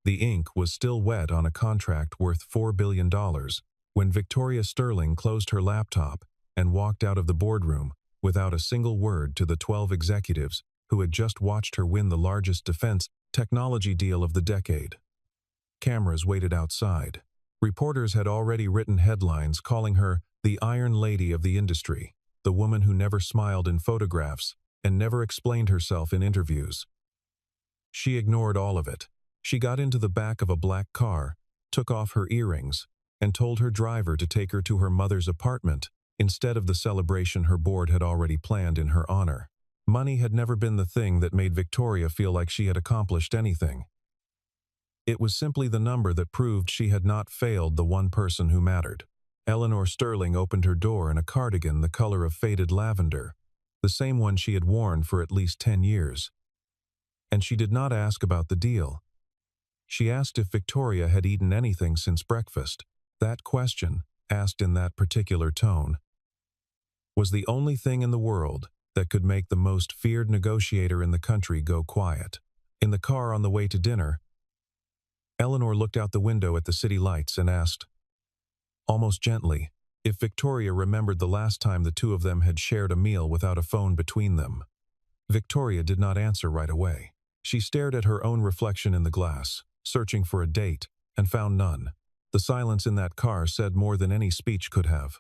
The ink was still wet on a contract worth $4 billion when Victoria Sterling closed her laptop and walked out of the boardroom without a single word to the 12 executives who had just watched her win the largest defense technology deal of the decade. Cameras waited outside. Reporters had already written headlines calling her the Iron Lady of the industry, the woman who never smiled in photographs and never explained herself in interviews. She ignored all of it. She got into the back of a black car, took off her earrings, and told her driver to take her to her mother's apartment instead of the celebration her board had already planned in her honor. Money had never been the thing that made Victoria feel like she had accomplished anything. It was simply the number that proved she had not failed the one person who mattered. Eleanor Sterling opened her door in a cardigan the color of faded lavender, the same one she had worn for at least 10 years. And she did not ask about the deal. She asked if Victoria had eaten anything since breakfast. That question, asked in that particular tone, was the only thing in the world that could make the most feared negotiator in the country go quiet. In the car on the way to dinner, Eleanor looked out the window at the city lights and asked, almost gently, if Victoria remembered the last time the two of them had shared a meal without a phone between them. Victoria did not answer right away. She stared at her own reflection in the glass, searching for a date, and found none. The silence in that car said more than any speech could have.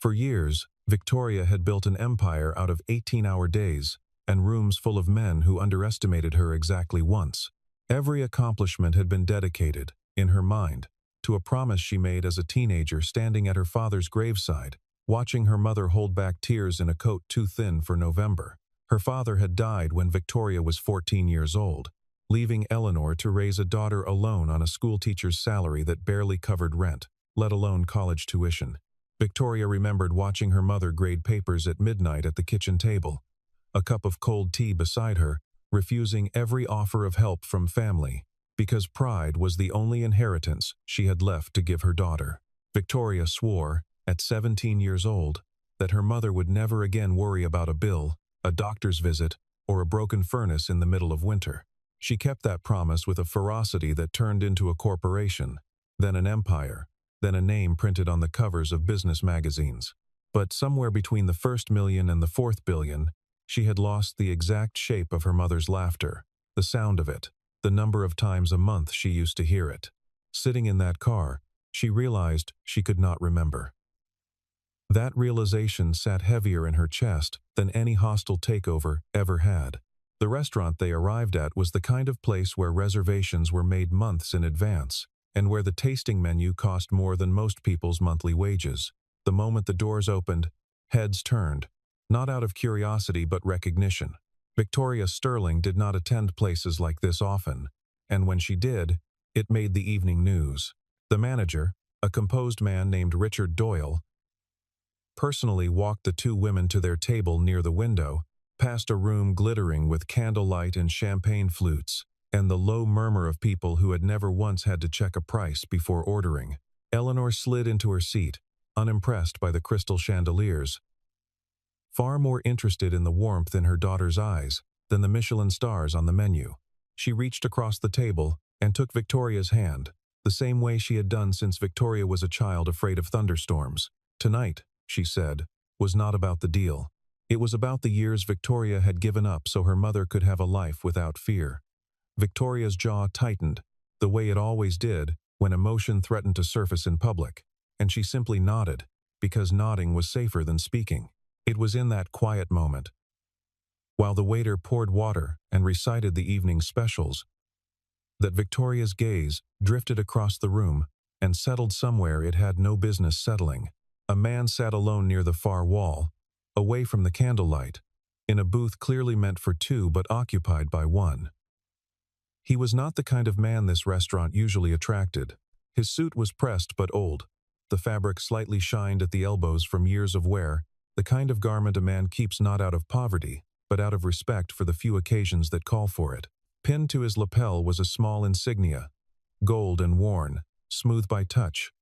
For years, Victoria had built an empire out of 18-hour days and rooms full of men who underestimated her exactly once. Every accomplishment had been dedicated, in her mind, to a promise she made as a teenager standing at her father's graveside, watching her mother hold back tears in a coat too thin for November. Her father had died when Victoria was 14 years old, leaving Eleanor to raise a daughter alone on a schoolteacher's salary that barely covered rent, let alone college tuition. Victoria remembered watching her mother grade papers at midnight at the kitchen table, a cup of cold tea beside her, refusing every offer of help from family, because pride was the only inheritance she had left to give her daughter. Victoria swore, at 17 years old, that her mother would never again worry about a bill, a doctor's visit, or a broken furnace in the middle of winter. She kept that promise with a ferocity that turned into a corporation, then an empire, then a name printed on the covers of business magazines. But somewhere between the first million and the fourth billion, she had lost the exact shape of her mother's laughter, the sound of it, the number of times a month she used to hear it. Sitting in that car, she realized she could not remember. That realization sat heavier in her chest than any hostile takeover ever had. The restaurant they arrived at was the kind of place where reservations were made months in advance, and where the tasting menu cost more than most people's monthly wages. The moment the doors opened, heads turned, not out of curiosity but recognition. Victoria Sterling did not attend places like this often, and when she did, it made the evening news. The manager, a composed man named Richard Doyle, personally walked the two women to their table near the window, past a room glittering with candlelight and champagne flutes, and the low murmur of people who had never once had to check a price before ordering. Eleanor slid into her seat, unimpressed by the crystal chandeliers, far more interested in the warmth in her daughter's eyes than the Michelin stars on the menu. She reached across the table and took Victoria's hand, the same way she had done since Victoria was a child afraid of thunderstorms. Tonight, she said, was not about the deal. It was about the years Victoria had given up so her mother could have a life without fear. Victoria's jaw tightened, the way it always did when emotion threatened to surface in public, and she simply nodded, because nodding was safer than speaking. It was in that quiet moment, while the waiter poured water and recited the evening specials, that Victoria's gaze drifted across the room and settled somewhere it had no business settling. A man sat alone near the far wall, away from the candlelight, in a booth clearly meant for two but occupied by one. He was not the kind of man this restaurant usually attracted. His suit was pressed but old, the fabric slightly shined at the elbows from years of wear, the kind of garment a man keeps not out of poverty, but out of respect for the few occasions that call for it. Pinned to his lapel was a small insignia, gold and worn, smooth by touch.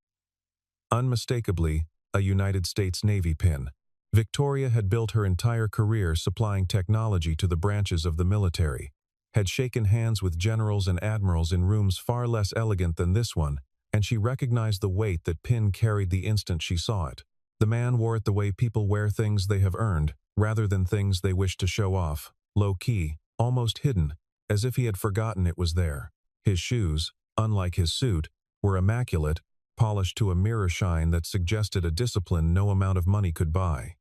Unmistakably, a United States Navy pin. Victoria had built her entire career supplying technology to the branches of the military, had shaken hands with generals and admirals in rooms far less elegant than this one, and she recognized the weight that Pin carried the instant she saw it. The man wore it the way people wear things they have earned, rather than things they wish to show off, low-key, almost hidden, as if he had forgotten it was there. His shoes, unlike his suit, were immaculate, polished to a mirror shine that suggested a discipline no amount of money could buy.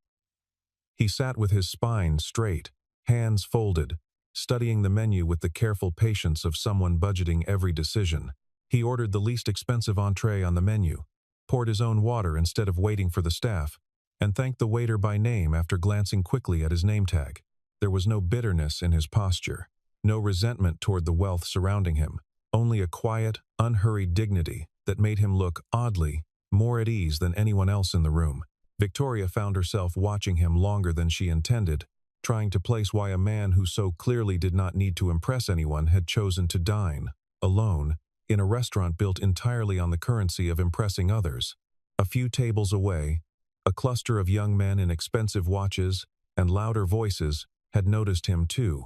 He sat with his spine straight, hands folded, studying the menu with the careful patience of someone budgeting every decision. He ordered the least expensive entree on the menu, poured his own water instead of waiting for the staff, and thanked the waiter by name after glancing quickly at his name tag. There was no bitterness in his posture, no resentment toward the wealth surrounding him, only a quiet, unhurried dignity that made him look, oddly, more at ease than anyone else in the room. Victoria found herself watching him longer than she intended, trying to place why a man who so clearly did not need to impress anyone had chosen to dine, alone, in a restaurant built entirely on the currency of impressing others. A few tables away, a cluster of young men in expensive watches and louder voices had noticed him too.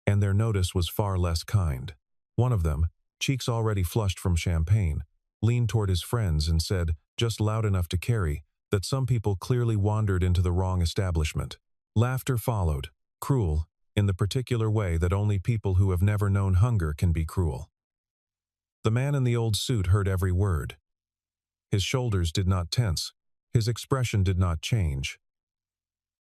And their notice was far less kind. One of them, cheeks already flushed from champagne, leaned toward his friends and said, just loud enough to carry, that some people clearly wandered into the wrong establishment. Laughter followed, cruel, in the particular way that only people who have never known hunger can be cruel. The man in the old suit heard every word. His shoulders did not tense, his expression did not change.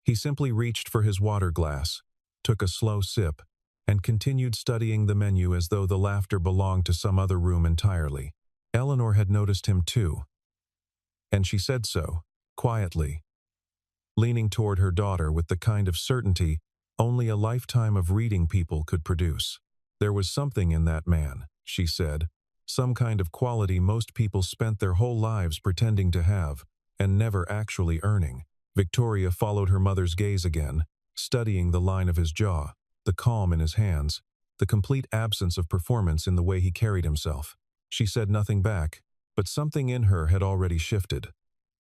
He simply reached for his water glass, took a slow sip, and continued studying the menu as though the laughter belonged to some other room entirely. Eleanor had noticed him too, and she said so, quietly, leaning toward her daughter with the kind of certainty only a lifetime of reading people could produce. There was something in that man, she said, some kind of quality most people spent their whole lives pretending to have, and never actually earning. Victoria followed her mother's gaze again, studying the line of his jaw, the calm in his hands, the complete absence of performance in the way he carried himself. She said nothing back, but something in her had already shifted.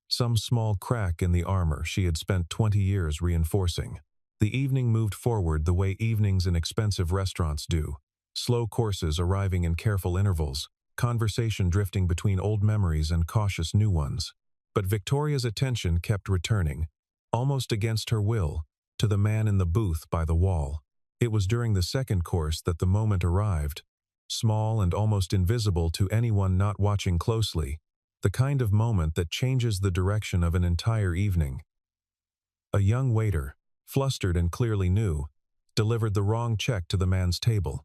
Some small crack in the armor she had spent 20 years reinforcing. The evening moved forward the way evenings in expensive restaurants do. Slow courses arriving in careful intervals, conversation drifting between old memories and cautious new ones. But Victoria's attention kept returning, almost against her will, to the man in the booth by the wall. It was during the second course that the moment arrived, small and almost invisible to anyone not watching closely, the kind of moment that changes the direction of an entire evening. A young waiter, flustered and clearly new, delivered the wrong check to the man's table.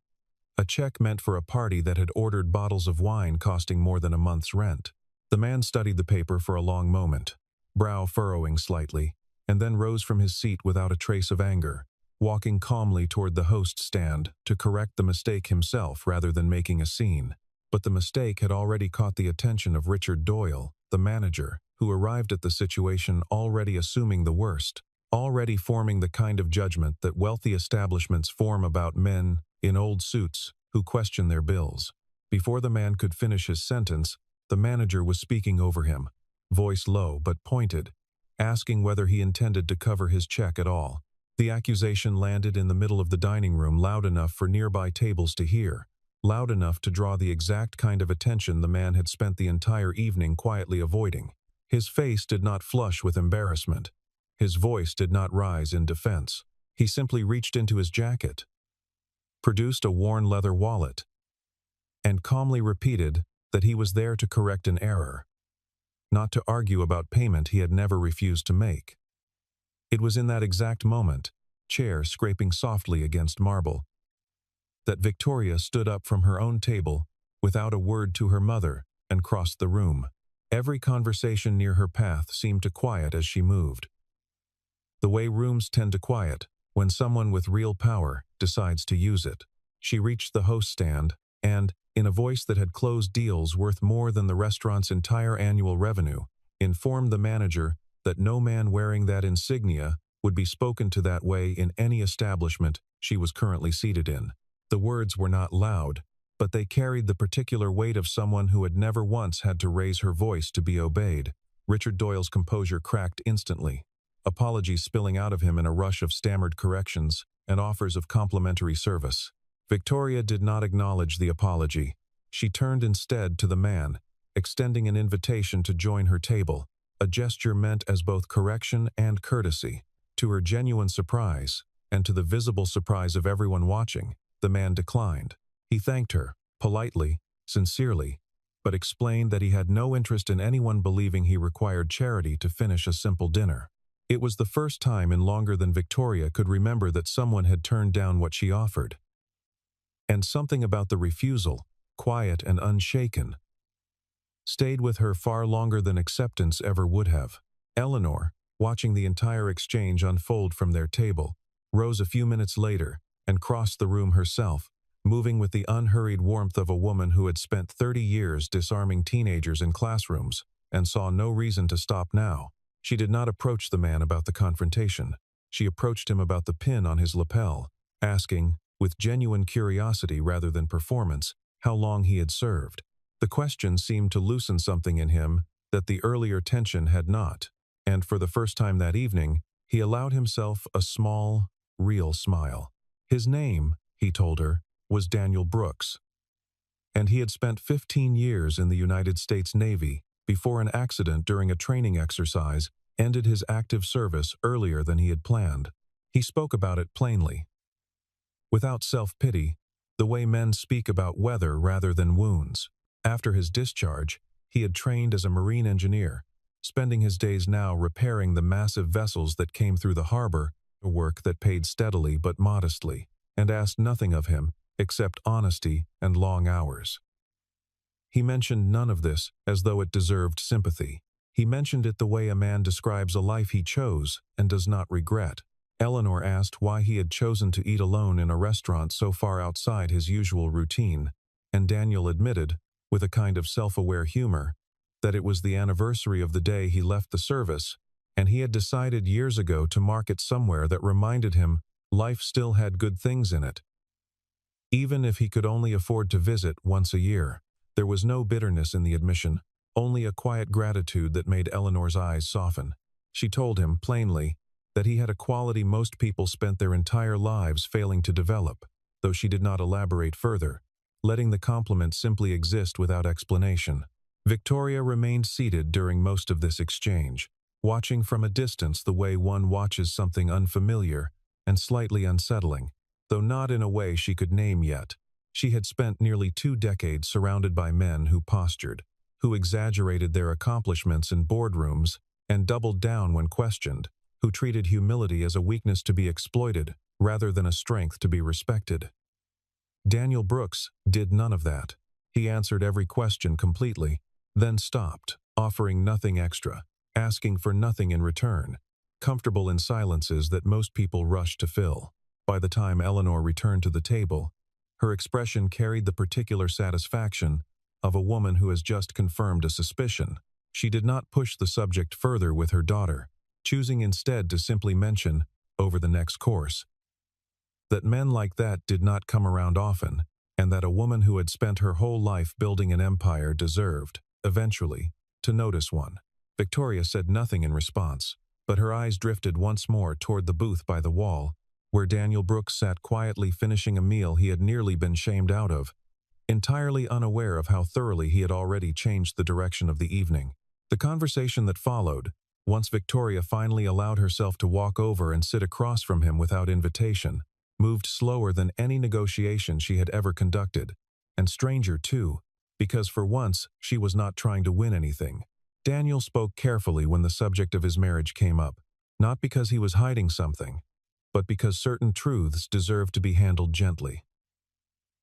A check meant for a party that had ordered bottles of wine costing more than a month's rent. The man studied the paper for a long moment, brow furrowing slightly, and then rose from his seat without a trace of anger, walking calmly toward the host stand to correct the mistake himself rather than making a scene. But the mistake had already caught the attention of Richard Doyle, the manager, who arrived at the situation already assuming the worst, already forming the kind of judgment that wealthy establishments form about men in old suits who question their bills. Before the man could finish his sentence, the manager was speaking over him, voice low but pointed, asking whether he intended to cover his check at all. The accusation landed in the middle of the dining room loud enough for nearby tables to hear, loud enough to draw the exact kind of attention the man had spent the entire evening quietly avoiding. His face did not flush with embarrassment. His voice did not rise in defense. He simply reached into his jacket, produced a worn leather wallet, and calmly repeated that he was there to correct an error, not to argue about payment he had never refused to make. It was in that exact moment, chair scraping softly against marble, that Victoria stood up from her own table without a word to her mother and crossed the room. Every conversation near her path seemed to quiet as she moved. The way rooms tend to quiet when someone with real power decides to use it. She reached the host stand and, in a voice that had closed deals worth more than the restaurant's entire annual revenue, informed the manager that no man wearing that insignia would be spoken to that way in any establishment she was currently seated in. The words were not loud, but they carried the particular weight of someone who had never once had to raise her voice to be obeyed. Richard Doyle's composure cracked instantly, apologies spilling out of him in a rush of stammered corrections and offers of complimentary service. Victoria did not acknowledge the apology. She turned instead to the man, extending an invitation to join her table, a gesture meant as both correction and courtesy. To her genuine surprise, and to the visible surprise of everyone watching, the man declined. He thanked her, politely, sincerely, but explained that he had no interest in anyone believing he required charity to finish a simple dinner. It was the first time in longer than Victoria could remember that someone had turned down what she offered. And something about the refusal, quiet and unshaken, stayed with her far longer than acceptance ever would have. Eleanor, watching the entire exchange unfold from their table, rose a few minutes later and crossed the room herself, moving with the unhurried warmth of a woman who had spent 30 years disarming teenagers in classrooms and saw no reason to stop now. She did not approach the man about the confrontation. She approached him about the pin on his lapel, asking, with genuine curiosity rather than performance, how long he had served. The question seemed to loosen something in him that the earlier tension had not, and for the first time that evening, he allowed himself a small, real smile. His name, he told her, was Daniel Brooks, and he had spent 15 years in the United States Navy before an accident during a training exercise ended his active service earlier than he had planned. He spoke about it plainly, without self-pity, the way men speak about weather rather than wounds. After his discharge, he had trained as a marine engineer, spending his days now repairing the massive vessels that came through the harbor, a work that paid steadily but modestly, and asked nothing of him except honesty and long hours. He mentioned none of this as though it deserved sympathy. He mentioned it the way a man describes a life he chose and does not regret. Eleanor asked why he had chosen to eat alone in a restaurant so far outside his usual routine, and Daniel admitted, with a kind of self-aware humor, that it was the anniversary of the day he left the service, and he had decided years ago to mark it somewhere that reminded him life still had good things in it, even if he could only afford to visit once a year. There was no bitterness in the admission, only a quiet gratitude that made Eleanor's eyes soften. She told him, plainly, that he had a quality most people spent their entire lives failing to develop, though she did not elaborate further, letting the compliment simply exist without explanation. Victoria remained seated during most of this exchange, watching from a distance the way one watches something unfamiliar and slightly unsettling, though not in a way she could name yet. She had spent nearly 2 decades surrounded by men who postured, who exaggerated their accomplishments in boardrooms and doubled down when questioned, who treated humility as a weakness to be exploited rather than a strength to be respected. Daniel Brooks did none of that. He answered every question completely, then stopped, offering nothing extra, asking for nothing in return, comfortable in silences that most people rush to fill. By the time Eleanor returned to the table, her expression carried the particular satisfaction of a woman who has just confirmed a suspicion. She did not push the subject further with her daughter, choosing instead to simply mention, over the next course, that men like that did not come around often, and that a woman who had spent her whole life building an empire deserved, eventually, to notice one. Victoria said nothing in response, but her eyes drifted once more toward the booth by the wall, where Daniel Brooks sat quietly finishing a meal he had nearly been shamed out of, entirely unaware of how thoroughly he had already changed the direction of the evening. The conversation that followed, once Victoria finally allowed herself to walk over and sit across from him without invitation, moved slower than any negotiation she had ever conducted, and stranger too, because for once she was not trying to win anything. Daniel spoke carefully when the subject of his marriage came up, not because he was hiding something, but because certain truths deserved to be handled gently.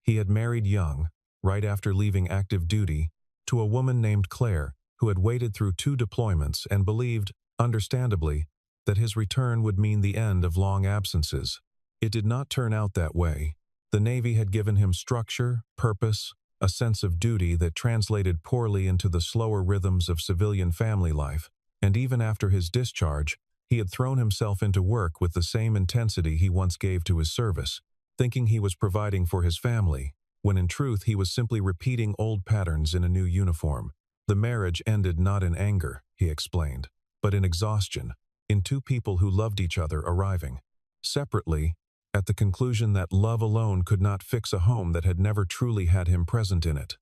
He had married young, right after leaving active duty, to a woman named Claire, who had waited through 2 deployments and believed, understandably, that his return would mean the end of long absences. It did not turn out that way. The Navy had given him structure, purpose, a sense of duty that translated poorly into the slower rhythms of civilian family life, and even after his discharge, he had thrown himself into work with the same intensity he once gave to his service, thinking he was providing for his family, when in truth he was simply repeating old patterns in a new uniform. The marriage ended not in anger, he explained, but in exhaustion, in 2 people who loved each other arriving. Separately, at the conclusion that love alone could not fix a home that had never truly had him present in it.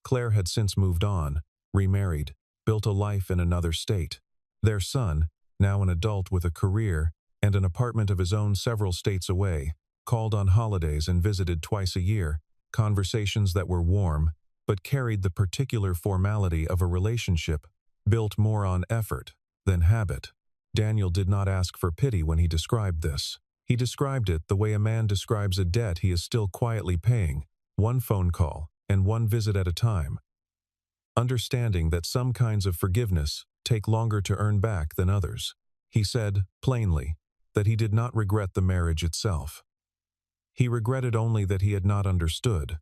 Claire had since moved on, remarried, built a life in another state. Their son, now an adult with a career and an apartment of his own several states away, called on holidays and visited twice a year, conversations that were warm but carried the particular formality of a relationship built more on effort than habit. Daniel did not ask for pity when he described this. He described it the way a man describes a debt he is still quietly paying, one phone call and one visit at a time, understanding that some kinds of forgiveness take longer to earn back than others. He said, plainly, that he did not regret the marriage itself. He regretted only that he had not understood,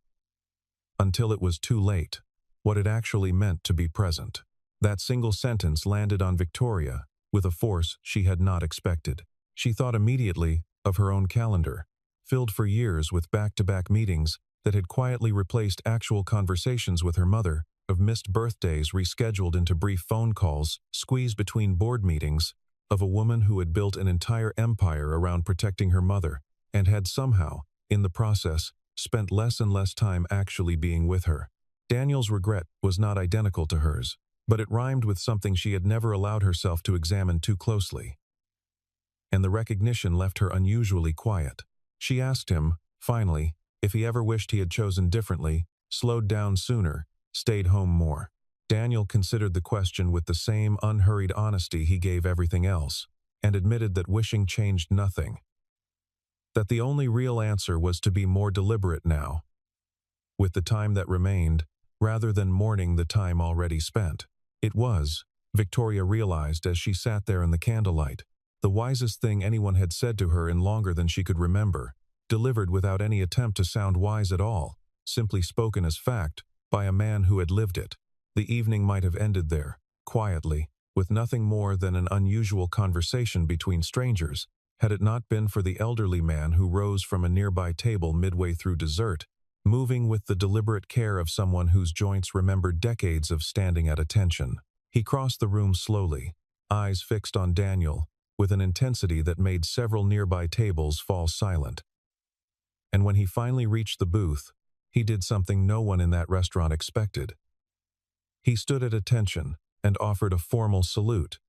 until it was too late, what it actually meant to be present. That single sentence landed on Victoria with a force she had not expected. She thought immediately of her own calendar, filled for years with back-to-back meetings that had quietly replaced actual conversations with her mother, of missed birthdays rescheduled into brief phone calls squeezed between board meetings, of a woman who had built an entire empire around protecting her mother and had somehow, in the process, spent less and less time actually being with her. Daniel's regret was not identical to hers, but it rhymed with something she had never allowed herself to examine too closely. And the recognition left her unusually quiet. She asked him, finally, if he ever wished he had chosen differently, slowed down sooner, stayed home more. Daniel considered the question with the same unhurried honesty he gave everything else, and admitted that wishing changed nothing. That the only real answer was to be more deliberate now, with the time that remained, rather than mourning the time already spent. It was, Victoria realized as she sat there in the candlelight, the wisest thing anyone had said to her in longer than she could remember, delivered without any attempt to sound wise at all, simply spoken as fact, by a man who had lived it. The evening might have ended there, quietly, with nothing more than an unusual conversation between strangers, had it not been for the elderly man who rose from a nearby table midway through dessert, moving with the deliberate care of someone whose joints remembered decades of standing at attention. He crossed the room slowly, eyes fixed on Daniel, with an intensity that made several nearby tables fall silent. And when he finally reached the booth, he did something no one in that restaurant expected. He stood at attention and offered a formal salute,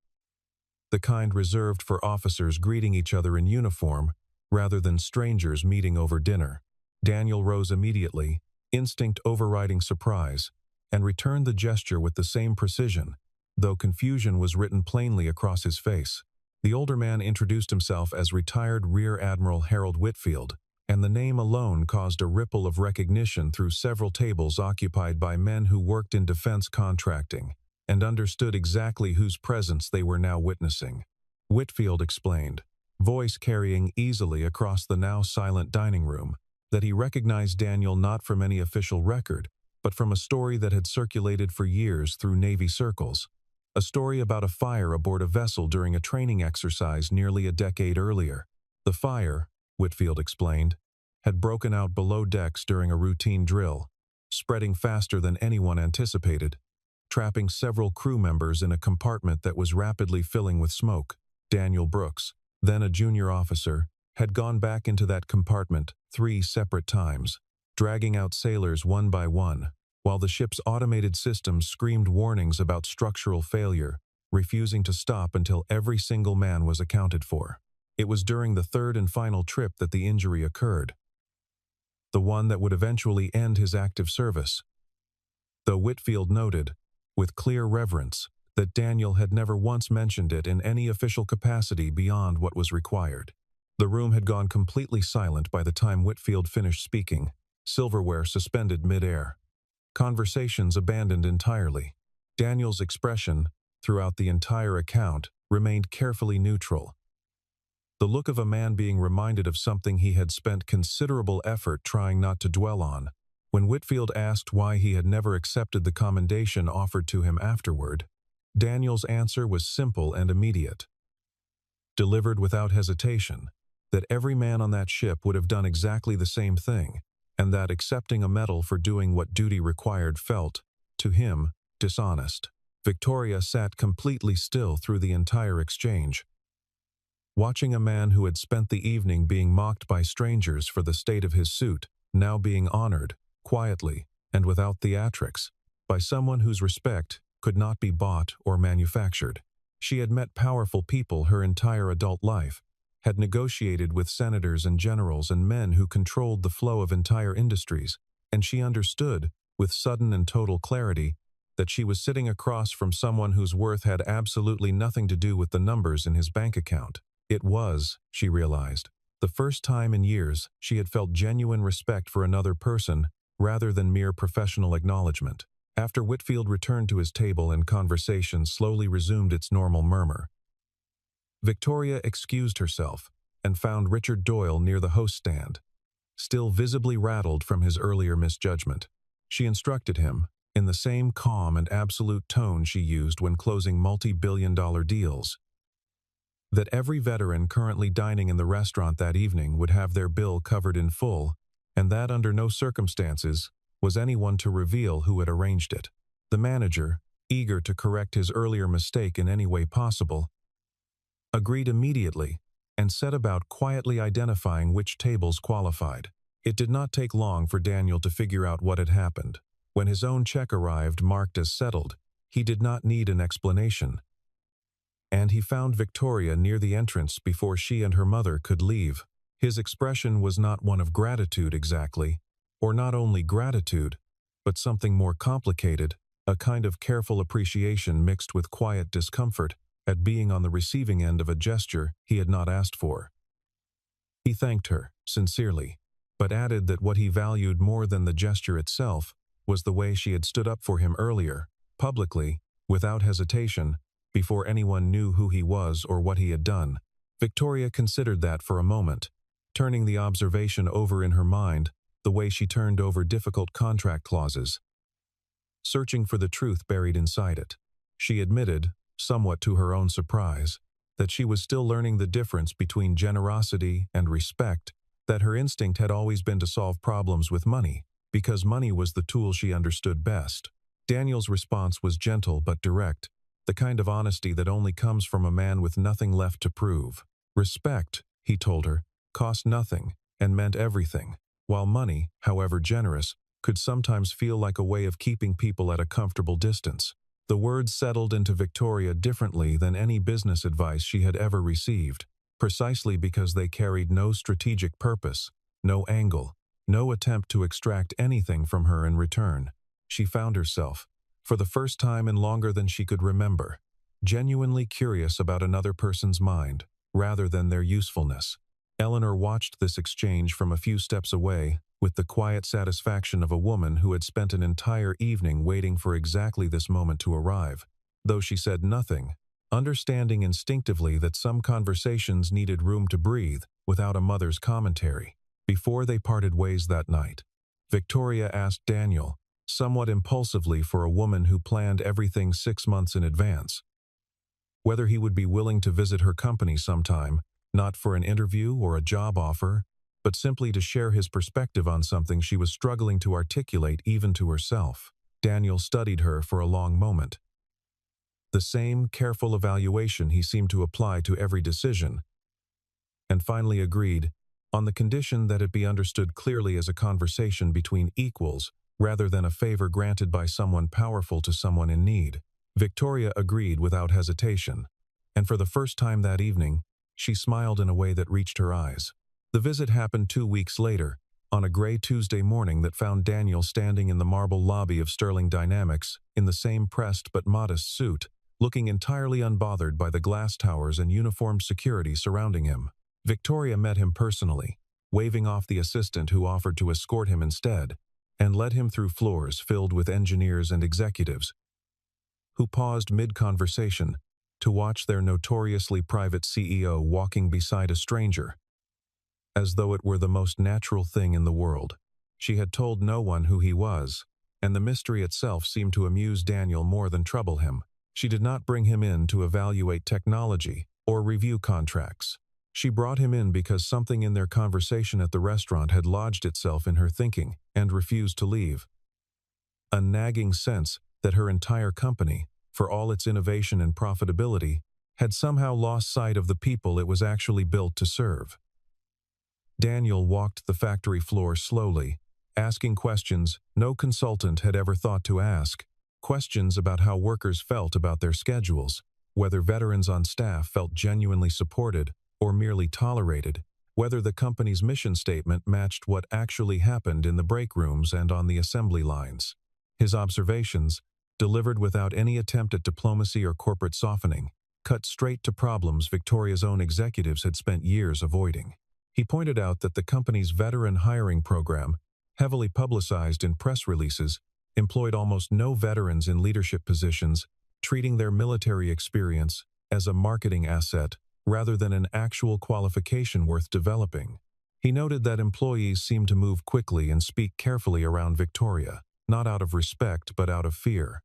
the kind reserved for officers greeting each other in uniform rather than strangers meeting over dinner. Daniel rose immediately, instinct overriding surprise, and returned the gesture with the same precision, though confusion was written plainly across his face. The older man introduced himself as retired Rear Admiral Harold Whitfield, and the name alone caused a ripple of recognition through several tables occupied by men who worked in defense contracting and understood exactly whose presence they were now witnessing. Whitfield explained, voice carrying easily across the now silent dining room, that he recognized Daniel not from any official record, but from a story that had circulated for years through Navy circles, a story about a fire aboard a vessel during a training exercise nearly a decade earlier. The fire, Whitfield explained, had broken out below decks during a routine drill, spreading faster than anyone anticipated, trapping several crew members in a compartment that was rapidly filling with smoke. Daniel Brooks, then a junior officer, had gone back into that compartment 3 separate times, dragging out sailors one by one, while the ship's automated systems screamed warnings about structural failure, refusing to stop until every single man was accounted for. It was during the third and final trip that the injury occurred, the one that would eventually end his active service. Though Whitfield noted, with clear reverence, that Daniel had never once mentioned it in any official capacity beyond what was required. The room had gone completely silent by the time Whitfield finished speaking, silverware suspended mid-air. Conversations abandoned entirely. Daniel's expression, throughout the entire account, remained carefully neutral. The look of a man being reminded of something he had spent considerable effort trying not to dwell on. When Whitfield asked why he had never accepted the commendation offered to him afterward, Daniel's answer was simple and immediate, delivered without hesitation, that every man on that ship would have done exactly the same thing, and that accepting a medal for doing what duty required felt, to him, dishonest. Victoria sat completely still through the entire exchange. Watching a man who had spent the evening being mocked by strangers for the state of his suit, now being honored, quietly, and without theatrics, by someone whose respect could not be bought or manufactured. She had met powerful people her entire adult life, had negotiated with senators and generals and men who controlled the flow of entire industries, and she understood, with sudden and total clarity, that she was sitting across from someone whose worth had absolutely nothing to do with the numbers in his bank account. It was, she realized, the first time in years she had felt genuine respect for another person rather than mere professional acknowledgement. After Whitfield returned to his table and conversation slowly resumed its normal murmur, Victoria excused herself and found Richard Doyle near the host stand, still visibly rattled from his earlier misjudgment. She instructed him, in the same calm and absolute tone she used when closing multi-billion-dollar deals, that every veteran currently dining in the restaurant that evening would have their bill covered in full, and that under no circumstances was anyone to reveal who had arranged it. The manager, eager to correct his earlier mistake in any way possible, agreed immediately and set about quietly identifying which tables qualified. It did not take long for Daniel to figure out what had happened. When his own check arrived marked as settled, he did not need an explanation, and he found Victoria near the entrance before she and her mother could leave. His expression was not one of gratitude exactly, or not only gratitude, but something more complicated, a kind of careful appreciation mixed with quiet discomfort at being on the receiving end of a gesture he had not asked for. He thanked her, sincerely, but added that what he valued more than the gesture itself was the way she had stood up for him earlier, publicly, without hesitation, before anyone knew who he was or what he had done. Victoria considered that for a moment, turning the observation over in her mind the way she turned over difficult contract clauses, searching for the truth buried inside it. She admitted, somewhat to her own surprise, that she was still learning the difference between generosity and respect, that her instinct had always been to solve problems with money, because money was the tool she understood best. Daniel's response was gentle but direct, the kind of honesty that only comes from a man with nothing left to prove. Respect, he told her, cost nothing and meant everything, while money, however generous, could sometimes feel like a way of keeping people at a comfortable distance. The words settled into Victoria differently than any business advice she had ever received, precisely because they carried no strategic purpose, no angle, no attempt to extract anything from her in return. She found herself, for the first time in longer than she could remember, genuinely curious about another person's mind, rather than their usefulness. Eleanor watched this exchange from a few steps away, with the quiet satisfaction of a woman who had spent an entire evening waiting for exactly this moment to arrive, though she said nothing, understanding instinctively that some conversations needed room to breathe without a mother's commentary. Before they parted ways that night, Victoria asked Daniel, somewhat impulsively for a woman who planned everything 6 months in advance, whether he would be willing to visit her company sometime, not for an interview or a job offer, but simply to share his perspective on something she was struggling to articulate even to herself. Daniel studied her for a long moment. The same careful evaluation he seemed to apply to every decision, and finally agreed, on the condition that it be understood clearly as a conversation between equals rather than a favor granted by someone powerful to someone in need. Victoria agreed without hesitation, and for the first time that evening, she smiled in a way that reached her eyes. The visit happened 2 weeks later, on a gray Tuesday morning that found Daniel standing in the marble lobby of Sterling Dynamics in the same pressed but modest suit, looking entirely unbothered by the glass towers and uniformed security surrounding him. Victoria met him personally, waving off the assistant who offered to escort him instead, and led him through floors filled with engineers and executives, who paused mid-conversation to watch their notoriously private CEO walking beside a stranger, as though it were the most natural thing in the world. She had told no one who he was, and the mystery itself seemed to amuse Daniel more than trouble him. She did not bring him in to evaluate technology or review contracts. She brought him in because something in their conversation at the restaurant had lodged itself in her thinking and refused to leave. A nagging sense that her entire company, for all its innovation and profitability, had somehow lost sight of the people it was actually built to serve. Daniel walked the factory floor slowly, asking questions no consultant had ever thought to ask, questions about how workers felt about their schedules, whether veterans on staff felt genuinely supported or merely tolerated, whether the company's mission statement matched what actually happened in the break rooms and on the assembly lines. His observations, delivered without any attempt at diplomacy or corporate softening, cut straight to problems Victoria's own executives had spent years avoiding. He pointed out that the company's veteran hiring program, heavily publicized in press releases, employed almost no veterans in leadership positions, treating their military experience as a marketing asset rather than an actual qualification worth developing. He noted that employees seemed to move quickly and speak carefully around Victoria, not out of respect but out of fear.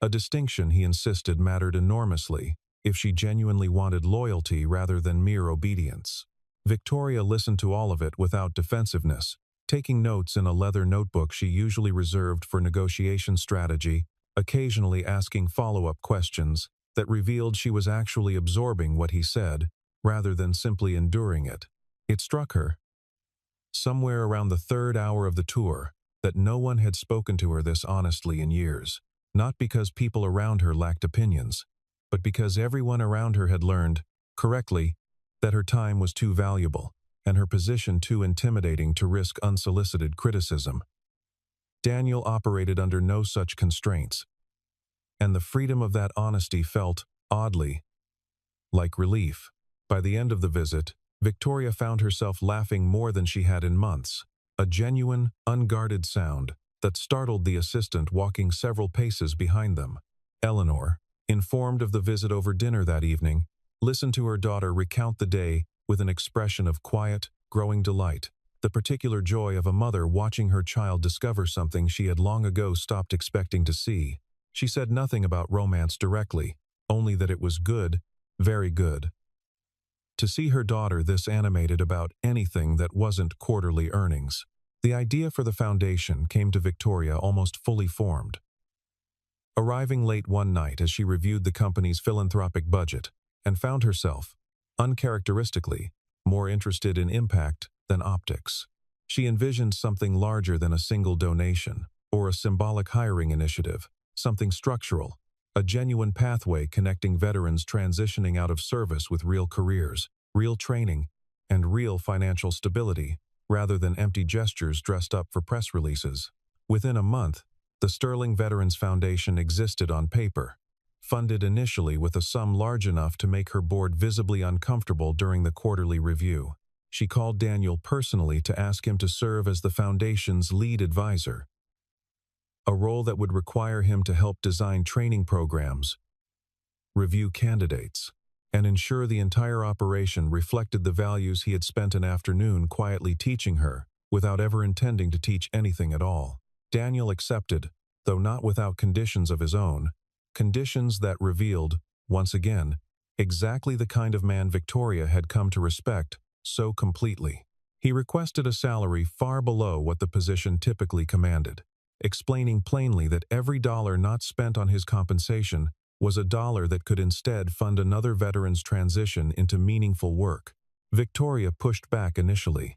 A distinction, he insisted, mattered enormously if she genuinely wanted loyalty rather than mere obedience. Victoria listened to all of it without defensiveness, taking notes in a leather notebook she usually reserved for negotiation strategy, occasionally asking follow-up questions that revealed she was actually absorbing what he said, rather than simply enduring it. It struck her, somewhere around the third hour of the tour, that no one had spoken to her this honestly in years, not because people around her lacked opinions, but because everyone around her had learned, correctly, that her time was too valuable and her position too intimidating to risk unsolicited criticism. Daniel operated under no such constraints, and the freedom of that honesty felt, oddly, like relief. By the end of the visit, Victoria found herself laughing more than she had in months, a genuine, unguarded sound that startled the assistant walking several paces behind them. Eleanor, informed of the visit over dinner that evening, listened to her daughter recount the day with an expression of quiet, growing delight, the particular joy of a mother watching her child discover something she had long ago stopped expecting to see. She said nothing about romance directly, only that it was good, very good. To see her daughter this animated about anything that wasn't quarterly earnings. The idea for the foundation came to Victoria almost fully formed. Arriving late one night as she reviewed the company's philanthropic budget, and found herself, uncharacteristically, more interested in impact than optics. She envisioned something larger than a single donation or a symbolic hiring initiative, something structural, a genuine pathway connecting veterans transitioning out of service with real careers, real training, and real financial stability, rather than empty gestures dressed up for press releases. Within a month, the Sterling Veterans Foundation existed on paper, funded initially with a sum large enough to make her board visibly uncomfortable during the quarterly review. She called Daniel personally to ask him to serve as the foundation's lead advisor, a role that would require him to help design training programs, review candidates, and ensure the entire operation reflected the values he had spent an afternoon quietly teaching her, without ever intending to teach anything at all. Daniel accepted, though not without conditions of his own, conditions that revealed, once again, exactly the kind of man Victoria had come to respect so completely. He requested a salary far below what the position typically commanded, explaining plainly that every dollar not spent on his compensation was a dollar that could instead fund another veteran's transition into meaningful work. Victoria pushed back initially,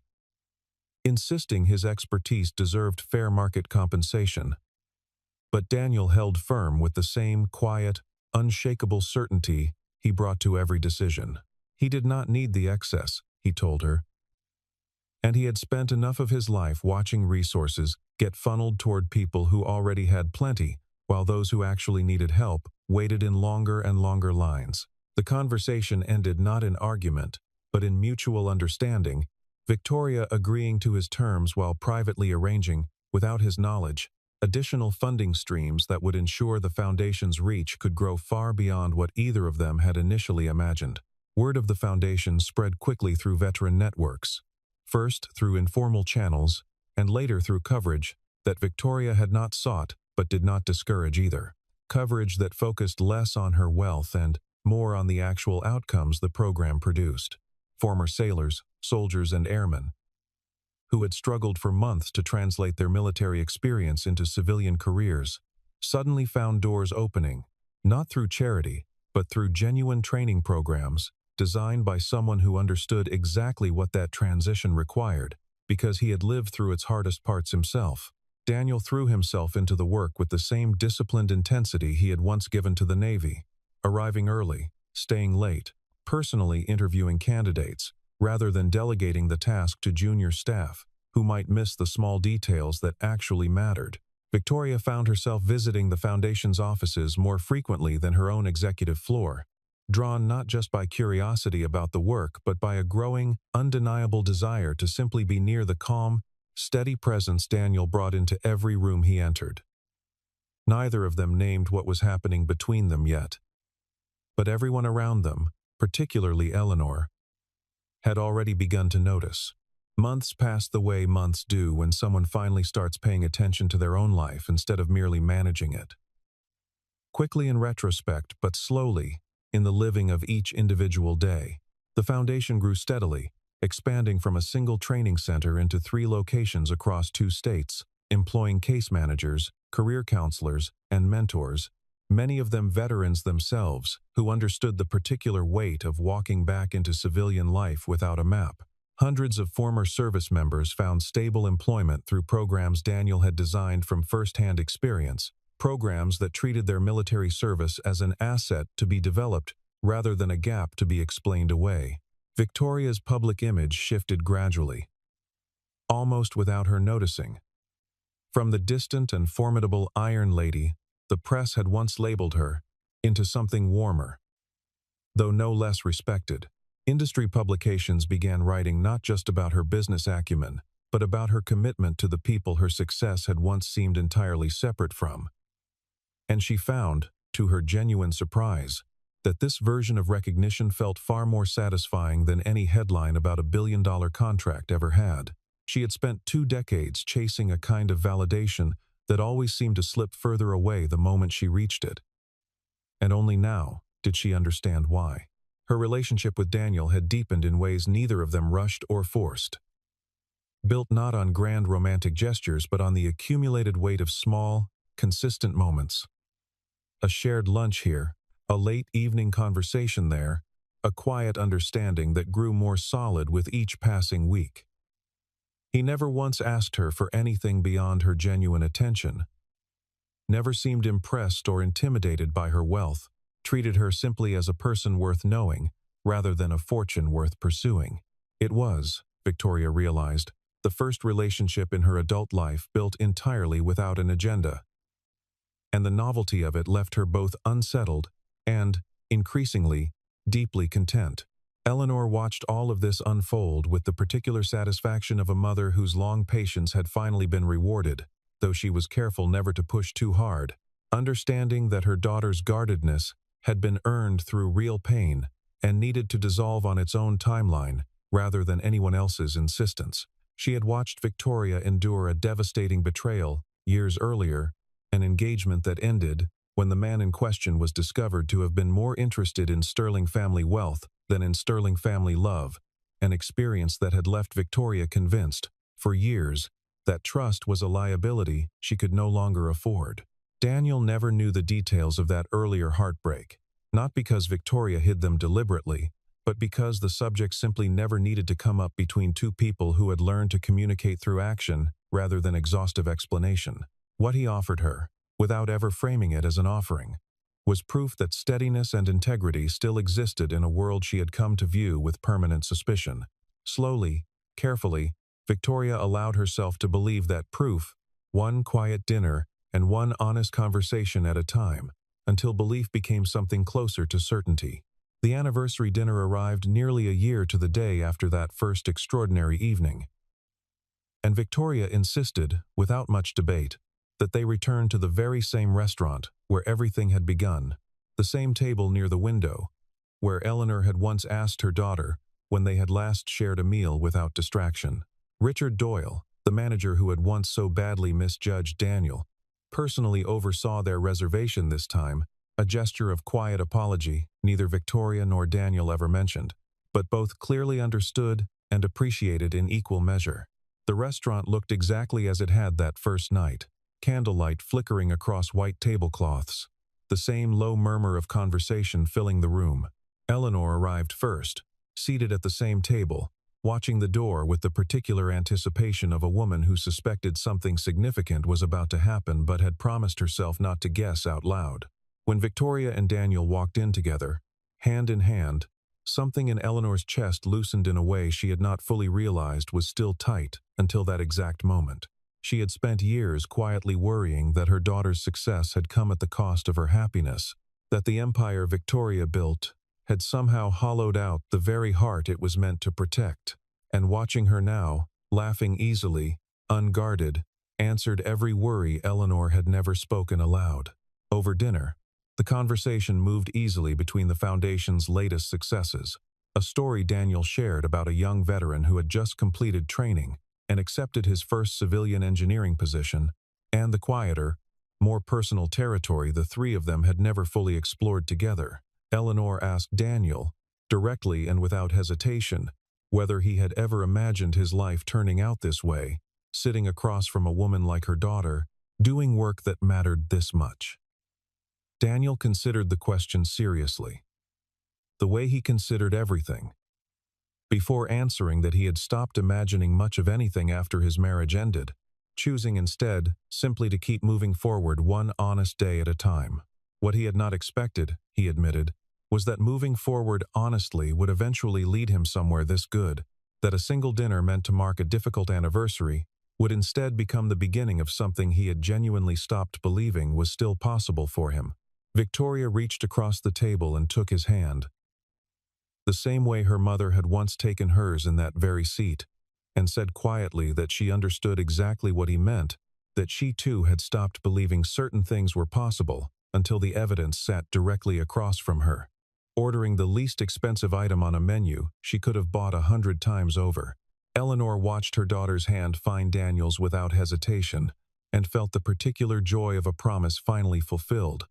insisting his expertise deserved fair market compensation. But Daniel held firm with the same quiet, unshakable certainty he brought to every decision. He did not need the excess, he told her, and he had spent enough of his life watching resources get funneled toward people who already had plenty, while those who actually needed help waited in longer and longer lines. The conversation ended not in argument, but in mutual understanding, Victoria agreeing to his terms while privately arranging, without his knowledge, additional funding streams that would ensure the foundation's reach could grow far beyond what either of them had initially imagined. Word of the foundation spread quickly through veteran networks, first through informal channels, and later through coverage that Victoria had not sought but did not discourage either. Coverage that focused less on her wealth and more on the actual outcomes the program produced. Former sailors, soldiers, and airmen, who had struggled for months to translate their military experience into civilian careers, suddenly found doors opening, not through charity, but through genuine training programs designed by someone who understood exactly what that transition required, because he had lived through its hardest parts himself. Daniel threw himself into the work with the same disciplined intensity he had once given to the Navy, arriving early, staying late, personally interviewing candidates, rather than delegating the task to junior staff, who might miss the small details that actually mattered. Victoria found herself visiting the Foundation's offices more frequently than her own executive floor, drawn not just by curiosity about the work but by a growing, undeniable desire to simply be near the calm, steady presence Daniel brought into every room he entered. Neither of them named what was happening between them yet, but everyone around them, particularly Eleanor, had already begun to notice. Months passed the way months do when someone finally starts paying attention to their own life instead of merely managing it. Quickly in retrospect, but slowly, in the living of each individual day, the Foundation grew steadily, expanding from a single training center into 3 locations across 2 states, employing case managers, career counselors, and mentors, many of them veterans themselves who understood the particular weight of walking back into civilian life without a map. Hundreds of former service members found stable employment through programs Daniel had designed from first-hand experience, programs that treated their military service as an asset to be developed rather than a gap to be explained away. Victoria's public image shifted gradually, almost without her noticing. From the distant and formidable Iron Lady the press had once labeled her, into something warmer, though no less respected. Industry publications began writing not just about her business acumen, but about her commitment to the people her success had once seemed entirely separate from. And she found, to her genuine surprise, that this version of recognition felt far more satisfying than any headline about a billion-dollar contract ever had. She had spent 2 decades chasing a kind of validation that always seemed to slip further away the moment she reached it. And only now did she understand why. Her relationship with Daniel had deepened in ways neither of them rushed or forced. Built not on grand romantic gestures but on the accumulated weight of small, consistent moments. A shared lunch here, a late evening conversation there, a quiet understanding that grew more solid with each passing week. He never once asked her for anything beyond her genuine attention, never seemed impressed or intimidated by her wealth, treated her simply as a person worth knowing, rather than a fortune worth pursuing. It was, Victoria realized, the first relationship in her adult life built entirely without an agenda. And the novelty of it left her both unsettled and, increasingly, deeply content. Eleanor watched all of this unfold with the particular satisfaction of a mother whose long patience had finally been rewarded, though she was careful never to push too hard, understanding that her daughter's guardedness had been earned through real pain and needed to dissolve on its own timeline rather than anyone else's insistence. She had watched Victoria endure a devastating betrayal years earlier, an engagement that ended when the man in question was discovered to have been more interested in sterling family wealth than in sterling family love, an experience that had left Victoria convinced, for years, that trust was a liability she could no longer afford. Daniel never knew the details of that earlier heartbreak, not because Victoria hid them deliberately, but because the subject simply never needed to come up between 2 people who had learned to communicate through action rather than exhaustive explanation. What he offered her, without ever framing it as an offering, was proof that steadiness and integrity still existed in a world she had come to view with permanent suspicion. Slowly, carefully, Victoria allowed herself to believe that proof, one quiet dinner and one honest conversation at a time, until belief became something closer to certainty. The anniversary dinner arrived nearly a year to the day after that first extraordinary evening, and Victoria insisted, without much debate, that they return to the very same restaurant where everything had begun, the same table near the window, where Eleanor had once asked her daughter when they had last shared a meal without distraction. Richard Doyle, the manager who had once so badly misjudged Daniel, personally oversaw their reservation this time, a gesture of quiet apology neither Victoria nor Daniel ever mentioned, but both clearly understood and appreciated in equal measure. The restaurant looked exactly as it had that first night, candlelight flickering across white tablecloths, the same low murmur of conversation filling the room. Eleanor arrived first, seated at the same table, watching the door with the particular anticipation of a woman who suspected something significant was about to happen but had promised herself not to guess out loud. When Victoria and Daniel walked in together, hand in hand, something in Eleanor's chest loosened in a way she had not fully realized was still tight until that exact moment. She had spent years quietly worrying that her daughter's success had come at the cost of her happiness, that the empire Victoria built had somehow hollowed out the very heart it was meant to protect. And watching her now, laughing easily, unguarded, answered every worry Eleanor had never spoken aloud. Over dinner, the conversation moved easily between the Foundation's latest successes. A story Daniel shared about a young veteran who had just completed training and accepted his first civilian engineering position, and the quieter, more personal territory the three of them had never fully explored together. Eleanor asked Daniel, directly and without hesitation, whether he had ever imagined his life turning out this way, sitting across from a woman like her daughter, doing work that mattered this much. Daniel considered the question seriously, the way he considered everything. Before answering that he had stopped imagining much of anything after his marriage ended, choosing instead simply to keep moving forward one honest day at a time. What he had not expected, he admitted, was that moving forward honestly would eventually lead him somewhere this good, that a single dinner meant to mark a difficult anniversary would instead become the beginning of something he had genuinely stopped believing was still possible for him. Victoria reached across the table and took his hand, the same way her mother had once taken hers in that very seat, and said quietly that she understood exactly what he meant, that she too had stopped believing certain things were possible until the evidence sat directly across from her. Ordering the least expensive item on a menu she could have bought 100 times over, Eleanor watched her daughter's hand find Daniel's without hesitation and felt the particular joy of a promise finally fulfilled.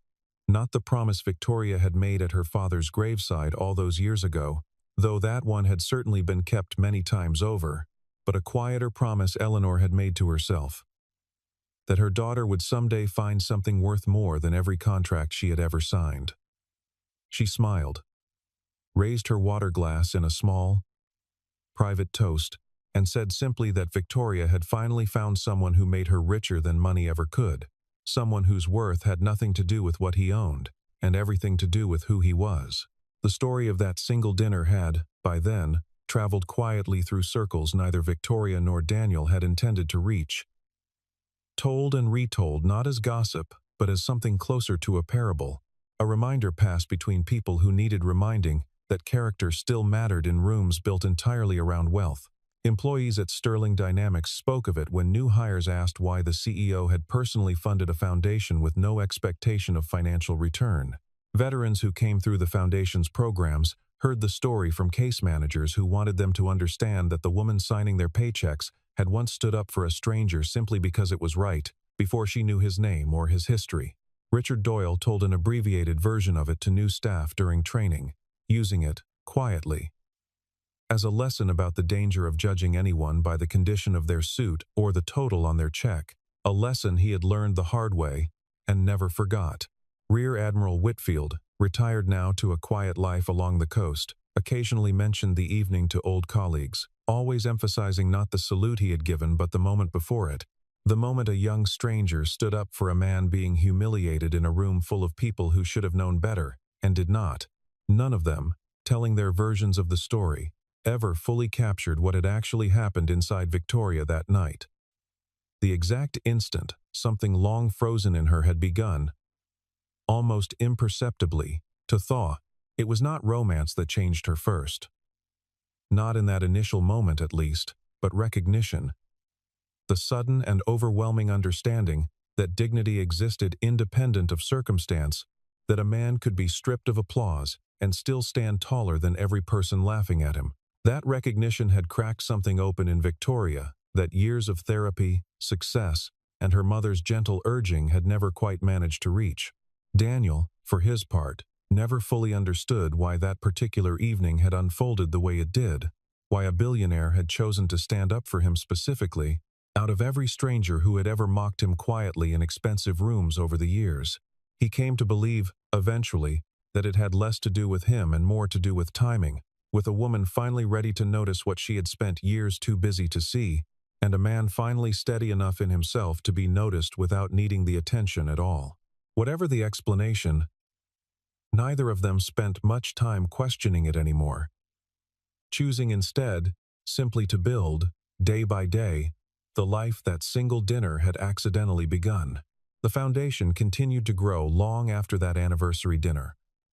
Not the promise Victoria had made at her father's graveside all those years ago, though that one had certainly been kept many times over, but a quieter promise Eleanor had made to herself, that her daughter would someday find something worth more than every contract she had ever signed. She smiled, raised her water glass in a small, private toast, and said simply that Victoria had finally found someone who made her richer than money ever could, someone whose worth had nothing to do with what he owned, and everything to do with who he was. The story of that single dinner had, by then, traveled quietly through circles neither Victoria nor Daniel had intended to reach. Told and retold not as gossip, but as something closer to a parable, a reminder passed between people who needed reminding that character still mattered in rooms built entirely around wealth. Employees at Sterling Dynamics spoke of it when new hires asked why the CEO had personally funded a foundation with no expectation of financial return. Veterans who came through the foundation's programs heard the story from case managers who wanted them to understand that the woman signing their paychecks had once stood up for a stranger simply because it was right, before she knew his name or his history. Richard Doyle told an abbreviated version of it to new staff during training, using it, quietly, as a lesson about the danger of judging anyone by the condition of their suit or the total on their check, a lesson he had learned the hard way and never forgot. Rear Admiral Whitfield, retired now to a quiet life along the coast, occasionally mentioned the evening to old colleagues, always emphasizing not the salute he had given but the moment before it, the moment a young stranger stood up for a man being humiliated in a room full of people who should have known better, and did not. None of them, telling their versions of the story, ever fully captured what had actually happened inside Victoria that night. The exact instant something long frozen in her had begun, almost imperceptibly, to thaw, it was not romance that changed her first. Not in that initial moment at least, but recognition. The sudden and overwhelming understanding that dignity existed independent of circumstance, that a man could be stripped of applause and still stand taller than every person laughing at him. That recognition had cracked something open in Victoria that years of therapy, success, and her mother's gentle urging had never quite managed to reach. Daniel, for his part, never fully understood why that particular evening had unfolded the way it did, why a billionaire had chosen to stand up for him specifically, out of every stranger who had ever mocked him quietly in expensive rooms over the years. He came to believe, eventually, that it had less to do with him and more to do with timing, with a woman finally ready to notice what she had spent years too busy to see, and a man finally steady enough in himself to be noticed without needing the attention at all. Whatever the explanation, neither of them spent much time questioning it anymore, choosing instead simply to build, day by day, the life that single dinner had accidentally begun. The foundation continued to grow long after that anniversary dinner,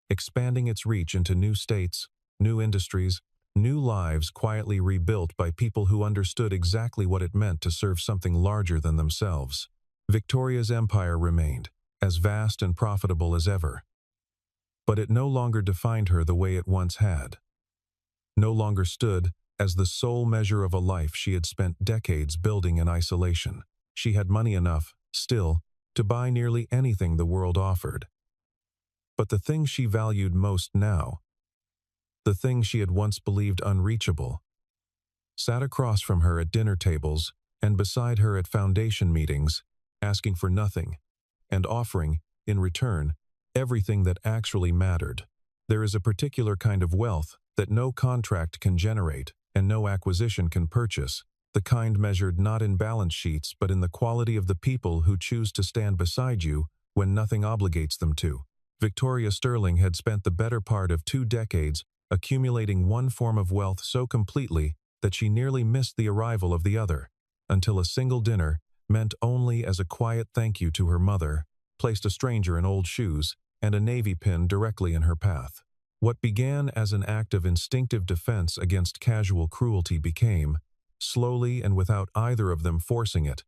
expanding its reach into new states, new industries, new lives quietly rebuilt by people who understood exactly what it meant to serve something larger than themselves. Victoria's empire remained, as vast and profitable as ever. But it no longer defined her the way it once had. No longer stood as the sole measure of a life she had spent decades building in isolation. She had money enough, still, to buy nearly anything the world offered. But the thing she valued most now, the thing she had once believed unreachable, sat across from her at dinner tables and beside her at foundation meetings, asking for nothing, and offering, in return, everything that actually mattered. There is a particular kind of wealth that no contract can generate and no acquisition can purchase, the kind measured not in balance sheets but in the quality of the people who choose to stand beside you when nothing obligates them to. Victoria Sterling had spent the better part of 2 decades accumulating one form of wealth so completely that she nearly missed the arrival of the other, until a single dinner, meant only as a quiet thank you to her mother, placed a stranger in old shoes and a navy pin directly in her path. What began as an act of instinctive defense against casual cruelty became, slowly and without either of them forcing it,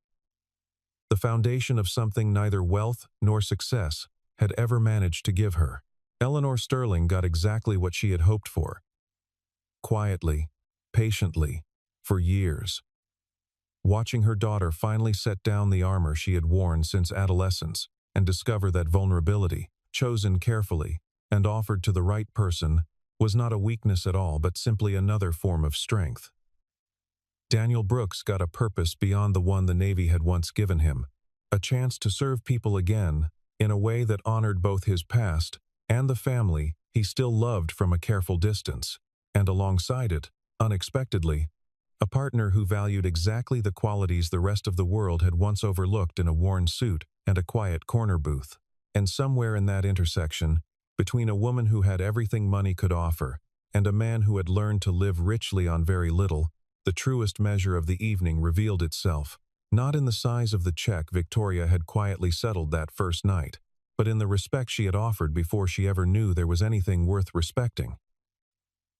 the foundation of something neither wealth nor success had ever managed to give her. Eleanor Sterling got exactly what she had hoped for. Quietly, patiently, for years. Watching her daughter finally set down the armor she had worn since adolescence and discover that vulnerability, chosen carefully and offered to the right person, was not a weakness at all but simply another form of strength. Daniel Brooks got a purpose beyond the one the Navy had once given him, a chance to serve people again in a way that honored both his past and the family he still loved from a careful distance, and alongside it, unexpectedly, a partner who valued exactly the qualities the rest of the world had once overlooked in a worn suit and a quiet corner booth. And somewhere in that intersection, between a woman who had everything money could offer and a man who had learned to live richly on very little, the truest measure of the evening revealed itself, not in the size of the check Victoria had quietly settled that first night, but in the respect she had offered before she ever knew there was anything worth respecting.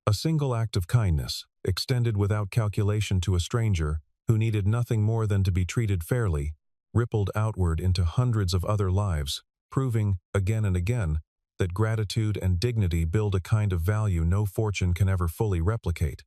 A single act of kindness, extended without calculation to a stranger who needed nothing more than to be treated fairly, rippled outward into hundreds of other lives, proving, again and again, that gratitude and dignity build a kind of value no fortune can ever fully replicate.